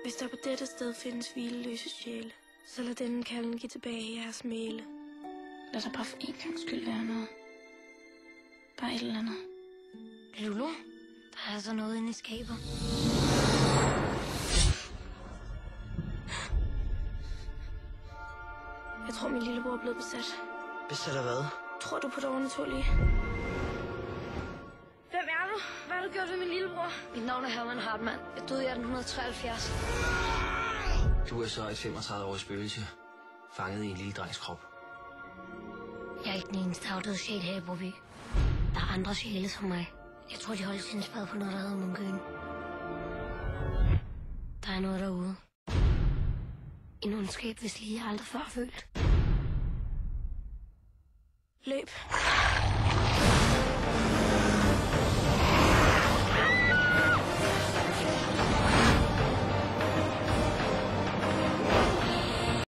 Hvis der på dette sted findes hvileløse sjæle, så lad denne kalden give tilbage jeres mæle. Lad der bare for en gang skyld være noget. Bare et eller andet. Lulu, der er så noget inde i skabet. Jeg tror, min lillebror er blevet besat. Besat af hvad? Tror du på det overnaturlige? Hvem er du? Hvad har du gjort ved min lillebror? Mit navn er Herman Hartmann. Jeg døde i 1873. Du er så et 35-årigt spøgelse, fanget i en lille drengs krop. Jeg er ikke den eneste afdøde sjæl her i Broby. Der er andre sjæle som mig. Jeg tror, de holder sin spad på noget, der hedder Munkøen. Der er noget derude. En ondskab, hvis lige jeg aldrig før følt. Løb.